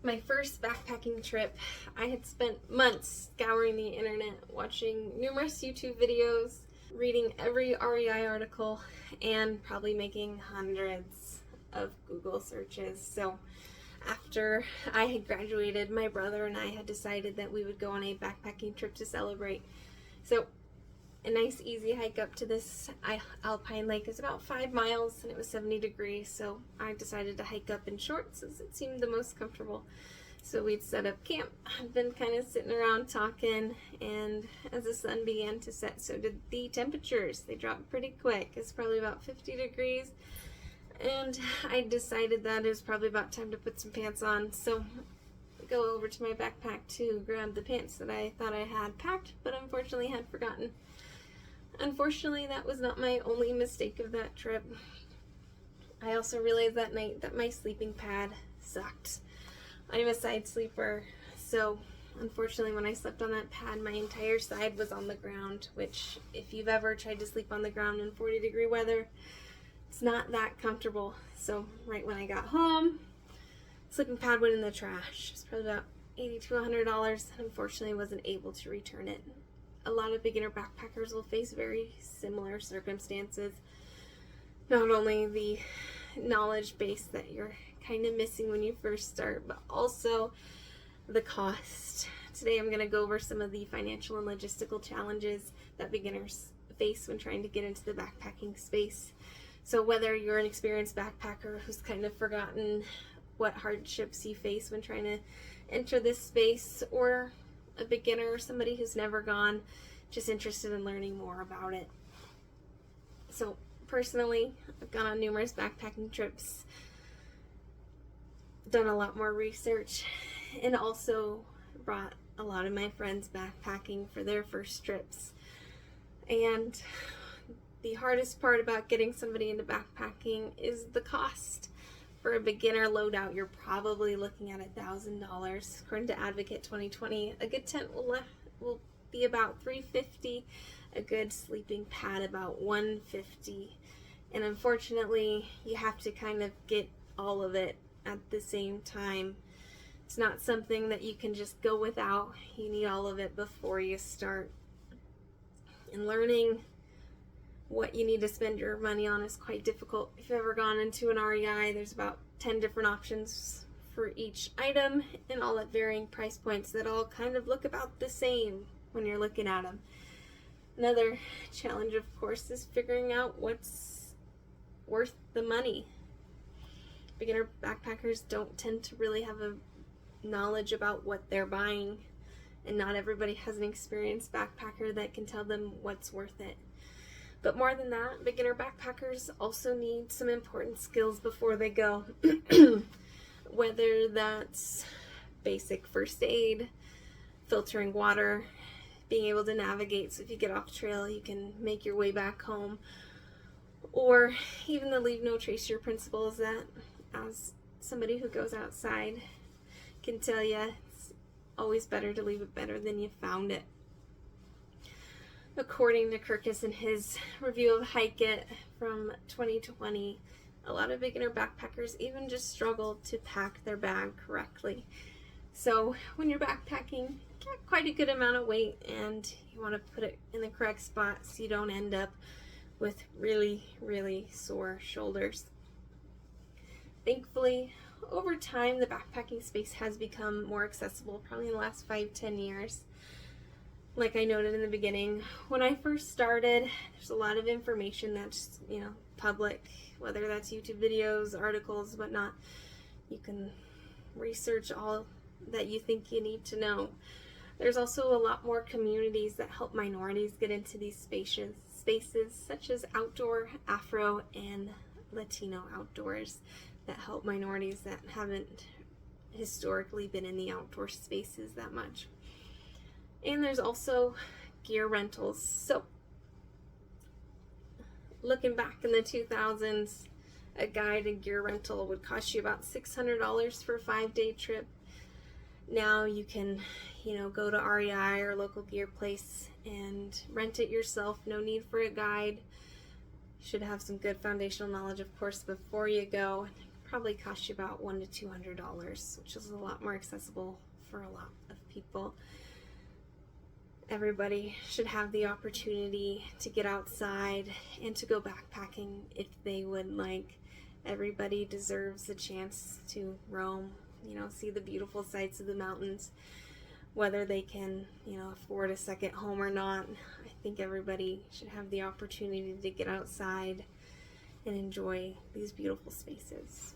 My first backpacking trip, I had spent months scouring the internet, watching numerous YouTube videos, reading every REI article, and probably making hundreds of Google searches. So after I had graduated, my brother and I had decided that we would go on a backpacking trip to celebrate. So a nice easy hike up to this alpine lake is about 5 miles, and it was 70 degrees, so I decided to hike up in shorts as it seemed the most comfortable. So we'd set up camp. I'd been kind of sitting around talking, and as the sun began to set, so did the temperatures. They dropped pretty quick. It's probably about 50 degrees, and I decided that it was probably about time to put some pants on. So I go over to my backpack to grab the pants that I thought I had packed, but unfortunately had forgotten. Unfortunately, that was not my only mistake of that trip. I also realized that night that my sleeping pad sucked. I'm a side sleeper, so unfortunately when I slept on that pad, my entire side was on the ground, which if you've ever tried to sleep on the ground in 40-degree weather, it's not that comfortable. So right when I got home, sleeping pad went in the trash. It's probably about $80 to $100, and unfortunately wasn't able to return it. A lot of beginner backpackers will face very similar circumstances. Not only the knowledge base that you're kind of missing when you first start, but also the cost. Today I'm going to go over some of the financial and logistical challenges that beginners face when trying to get into the backpacking space. So whether you're an experienced backpacker who's kind of forgotten what hardships you face when trying to enter this space, or a beginner or somebody who's never gone, just interested in learning more about it. So personally, I've gone on numerous backpacking trips, done a lot more research, and also brought a lot of my friends backpacking for their first trips. And the hardest part about getting somebody into backpacking is the cost. For a beginner loadout, you're probably looking at $1,000. According to Advocate 2020, a good tent will be about $350, a good sleeping pad about $150, and unfortunately, you have to kind of get all of it at the same time. It's not something that you can just go without. You need all of it before you start. And learning what you need to spend your money on is quite difficult. If you've ever gone into an REI, there's about 10 different options for each item, and all at varying price points that all kind of look about the same when you're looking at them. Another challenge, of course, is figuring out what's worth the money. Beginner backpackers don't tend to really have a knowledge about what they're buying, and not everybody has an experienced backpacker that can tell them what's worth it. But more than that, beginner backpackers also need some important skills before they go. Whether that's basic first aid, filtering water, being able to navigate so if you get off trail you can make your way back home, or even the leave no trace your principles that, as somebody who goes outside, can tell you it's always better to leave it better than you found it. According to Kirkus in his review of Hike It from 2020, a lot of beginner backpackers even just struggle to pack their bag correctly. So when you're backpacking, get quite a good amount of weight, and you want to put it in the correct spot so you don't end up with really, really sore shoulders. Thankfully, over time, the backpacking space has become more accessible, probably in the last 5-10 years. Like I noted in the beginning, when I first started, there's a lot of information that's, public, whether that's YouTube videos, articles, whatnot. You can research all that you think you need to know. There's also a lot more communities that help minorities get into these spaces such as Outdoor, Afro, and Latino Outdoors, that help minorities that haven't historically been in the outdoor spaces that much. And there's also gear rentals. So looking back in the 2000s, a guided gear rental would cost you about $600 for a 5-day trip. Now you can, go to REI or local gear place and rent it yourself. No need for a guide. You should have some good foundational knowledge, of course, before you go. probably cost you about $100 to $200, which is a lot more accessible for a lot of people. Everybody should have the opportunity to get outside and to go backpacking if they would like. Everybody deserves a chance to roam, see the beautiful sights of the mountains, whether they can, afford a second home or not. I think everybody should have the opportunity to get outside and enjoy these beautiful spaces.